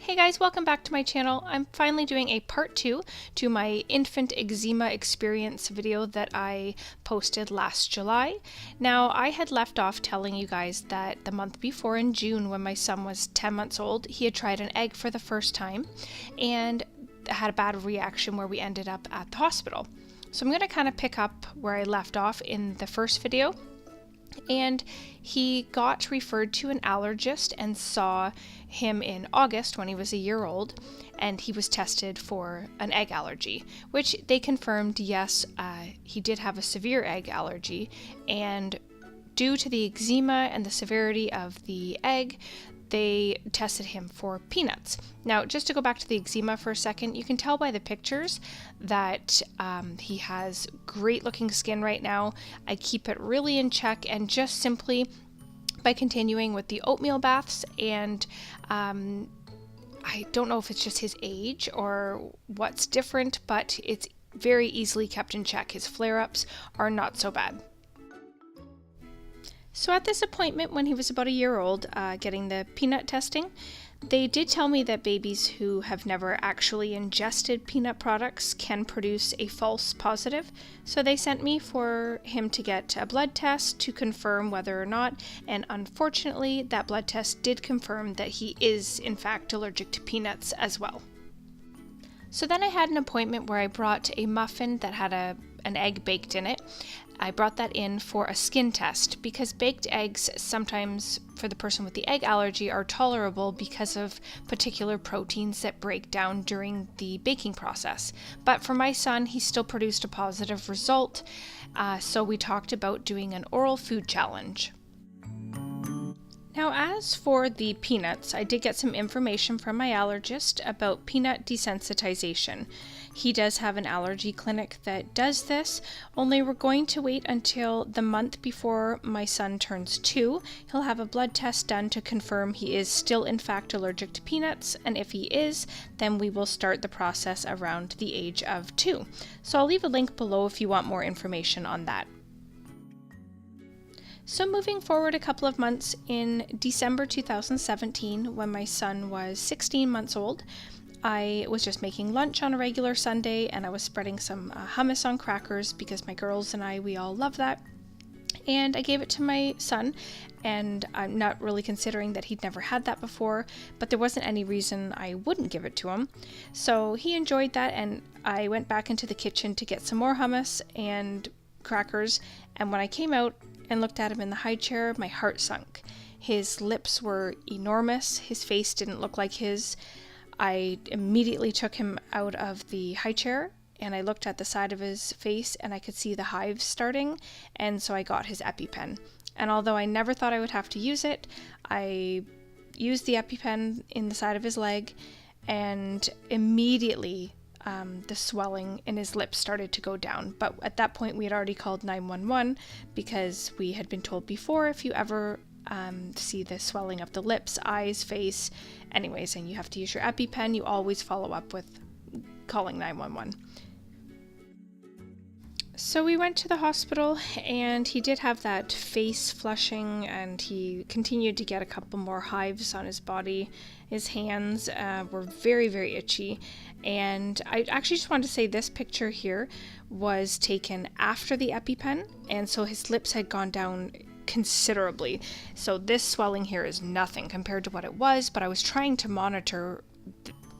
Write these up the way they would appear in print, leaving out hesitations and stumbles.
Hey guys, welcome back to my channel. I'm finally doing a part 2 to my infant eczema experience video that I posted last July. Now, I had left off telling you guys that the month before in June, when my son was 10 months old, he had tried an egg for the first time and had a bad reaction where we ended up at the hospital. So I'm going to kind of pick up where I left off in the first video. And he got referred to an allergist and saw him in August when he was a year old, and he was tested for an egg allergy, which they confirmed, yes, he did have a severe egg allergy, and due to the eczema and the severity of the egg, they tested him for peanuts. Now, just to go back to the eczema for a second, you can tell by the pictures that he has great looking skin right now. I keep it really in check, and just simply by continuing with the oatmeal baths, and I don't know if it's just his age or what's different, but it's very easily kept in check. His flare-ups are not so bad. So at this appointment when he was about a year old, getting the peanut testing, they did tell me that babies who have never actually ingested peanut products can produce a false positive. So they sent me for him to get a blood test to confirm whether or not, and unfortunately that blood test did confirm that he is in fact allergic to peanuts as well. So then I had an appointment where I brought a muffin that had an egg baked in it. I brought that in for a skin test because baked eggs sometimes, for the person with the egg allergy, are tolerable because of particular proteins that break down during the baking process. But for my son, he still produced a positive result, so we talked about doing an oral food challenge. Now, as for the peanuts, I did get some information from my allergist about peanut desensitization. He does have an allergy clinic that does this, only we're going to wait until the month before my son turns 2. He'll have a blood test done to confirm he is still in fact allergic to peanuts, and if he is, then we will start the process around the age of 2. So I'll leave a link below if you want more information on that. So moving forward a couple of months, in December 2017, when my son was 16 months old, I was just making lunch on a regular Sunday, and I was spreading some hummus on crackers because my girls and we all love that. And I gave it to my son, and I'm not really considering that he'd never had that before, but there wasn't any reason I wouldn't give it to him. So he enjoyed that, and I went back into the kitchen to get some more hummus and crackers, and when I came out and looked at him in the high chair, my heart sunk. His lips were enormous, his face didn't look like his. I immediately took him out of the high chair and I looked at the side of his face and I could see the hives starting, and so I got his EpiPen. And although I never thought I would have to use it, I used the EpiPen in the side of his leg, and immediately the swelling in his lips started to go down. But at that point we had already called 911 because we had been told before, if you ever see the swelling of the lips, eyes, face, anyways, and you have to use your EpiPen, you always follow up with calling 911. So we went to the hospital, and he did have that face flushing, and he continued to get a couple more hives on his body. His hands were very, very itchy, and I actually just wanted to say this picture here was taken after the EpiPen, and so his lips had gone down considerably. So this swelling here is nothing compared to what it was, but I was trying to monitor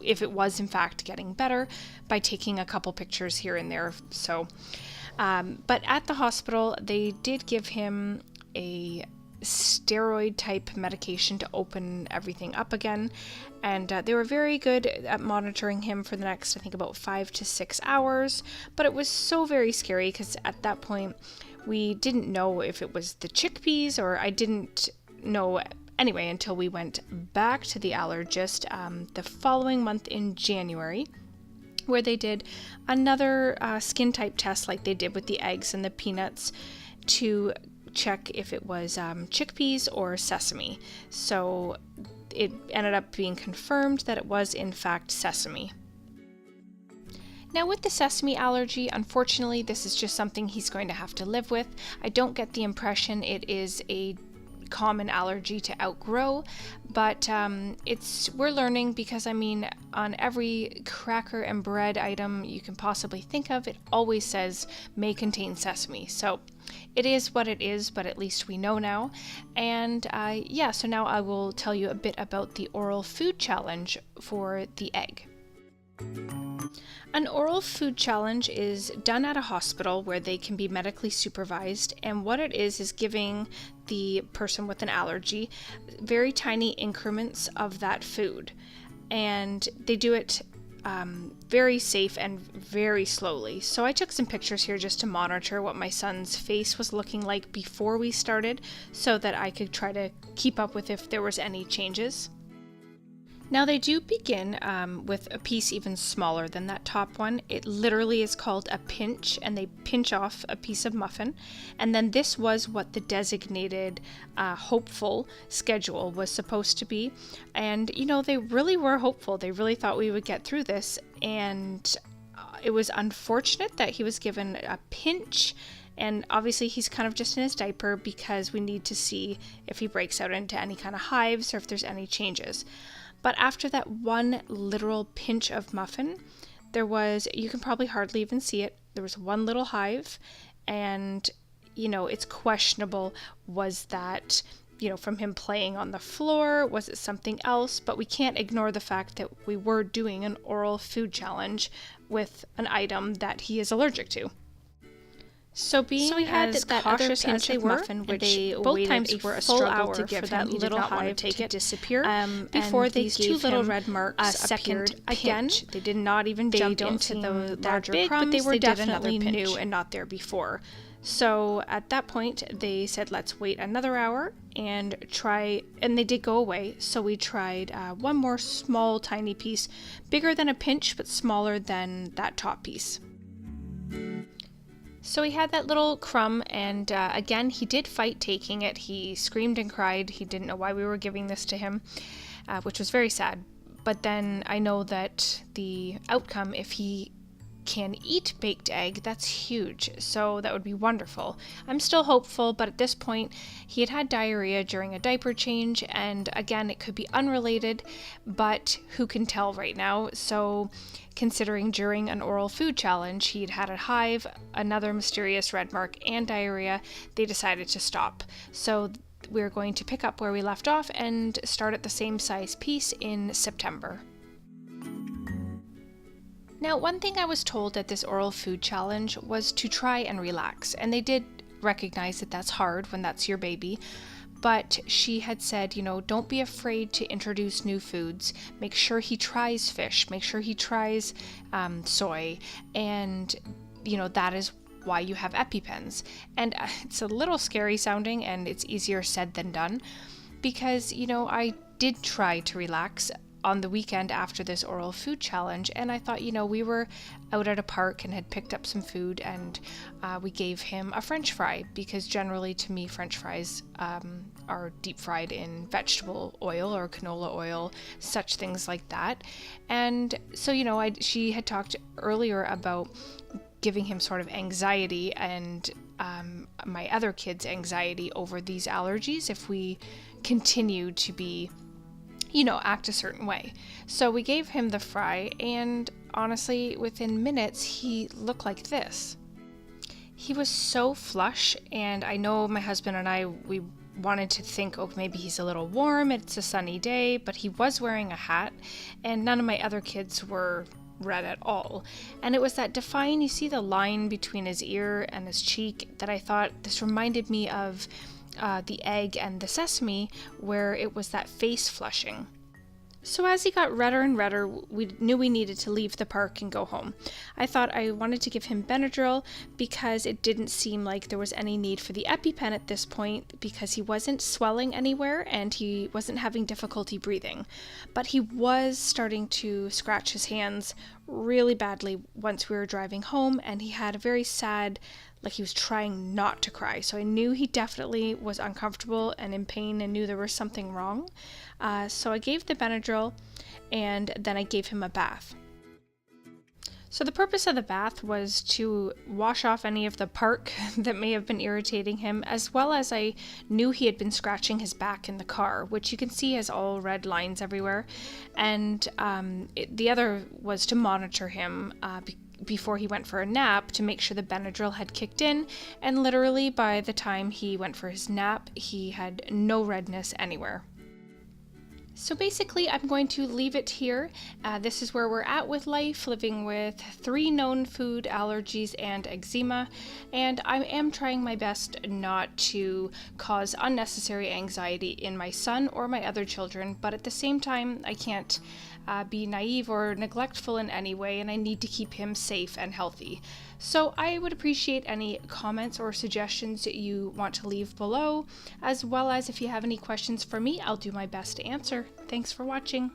if it was in fact getting better by taking a couple pictures here and there. So but at the hospital, they did give him a steroid type medication to open everything up again, and they were very good at monitoring him for the next, I think, about 5 to 6 hours. But it was so very scary because at that point we didn't know if it was the chickpeas, or I didn't know anyway until we went back to the allergist the following month in January, where they did another skin type test like they did with the eggs and the peanuts to check if it was chickpeas or sesame. So it ended up being confirmed that it was in fact sesame. Now with the sesame allergy, unfortunately, this is just something he's going to have to live with. I don't get the impression it is a common allergy to outgrow, but we're learning, because I mean, on every cracker and bread item you can possibly think of, it always says may contain sesame. So it is what it is, but at least we know now. And so now I will tell you a bit about the oral food challenge for the egg. An oral food challenge is done at a hospital where they can be medically supervised, and what it is giving the person with an allergy very tiny increments of that food, and they do it very safe and very slowly. So I took some pictures here just to monitor what my son's face was looking like before we started, so that I could try to keep up with if there was any changes. Now they do begin with a piece even smaller than that top one. It literally is called a pinch, and they pinch off a piece of muffin. And then this was what the designated hopeful schedule was supposed to be. And they really were hopeful. They really thought we would get through this. And it was unfortunate that he was given a pinch. And obviously he's kind of just in his diaper, because we need to see if he breaks out into any kind of hives or if there's any changes. But after that one literal pinch of muffin, you can probably hardly even see it, there was one little hive, and, it's questionable, was that, from him playing on the floor, was it something else? But we can't ignore the fact that we were doing an oral food challenge with an item that he is allergic to. So we had that cautious as they were, muffin, which they both times were a struggle to give for that little hive to disappear. Before these two little red marks appeared again, they did not even jump into the larger crumbs, but they were definitely new and not there before. So at that point, they said, let's wait another hour and try, and they did go away. So we tried one more small, tiny piece, bigger than a pinch, but smaller than that top piece. So he had that little crumb, and again, he did fight taking it. He screamed and cried. He didn't know why we were giving this to him, which was very sad. But then I know that the outcome, if he can eat baked egg, that's huge. So that would be wonderful. I'm still hopeful, but at this point, he had diarrhea during a diaper change, and again, it could be unrelated, but who can tell right now? So considering during an oral food challenge, he'd had a hive, another mysterious red mark, and diarrhea, they decided to stop. So we're going to pick up where we left off and start at the same size piece in September. Now, one thing I was told at this oral food challenge was to try and relax, and they did recognize that that's hard when that's your baby, but she had said, don't be afraid to introduce new foods. Make sure he tries fish, make sure he tries soy, and, that is why you have EpiPens. And it's a little scary sounding, and it's easier said than done, because, I did try to relax on the weekend after this oral food challenge, and I thought, we were out at a park and had picked up some food, and we gave him a French fry, because generally to me French fries are deep fried in vegetable oil or canola oil, such things like that. And so she had talked earlier about giving him sort of anxiety, and my other kids' anxiety over these allergies if we continue to be act a certain way. So we gave him the fry, and honestly, within minutes, he looked like this. He was so flush, and I know my husband and I, we wanted to think, maybe he's a little warm, it's a sunny day, but he was wearing a hat, and none of my other kids were red at all. And it was that define, you see the line between his ear and his cheek, that I thought this reminded me of the egg and the sesame, where it was that face flushing. So as he got redder and redder, we knew we needed to leave the park and go home. I thought I wanted to give him Benadryl, because it didn't seem like there was any need for the EpiPen at this point, because he wasn't swelling anywhere and he wasn't having difficulty breathing. But he was starting to scratch his hands really badly once we were driving home, and he had a very sad, like he was trying not to cry. So I knew he definitely was uncomfortable and in pain and knew there was something wrong. So I gave the Benadryl, and then I gave him a bath. So the purpose of the bath was to wash off any of the park that may have been irritating him, as well as I knew he had been scratching his back in the car, which you can see has all red lines everywhere. And the other was to monitor him before he went for a nap to make sure the Benadryl had kicked in, and literally by the time he went for his nap, he had no redness anywhere. So basically, I'm going to leave it here. This is where we're at with life, living with 3 known food allergies and eczema, and I am trying my best not to cause unnecessary anxiety in my son or my other children, but at the same time, I can't be naive or neglectful in any way, and I need to keep him safe and healthy. So I would appreciate any comments or suggestions that you want to leave below, as well as if you have any questions for me, I'll do my best to answer. Thanks for watching.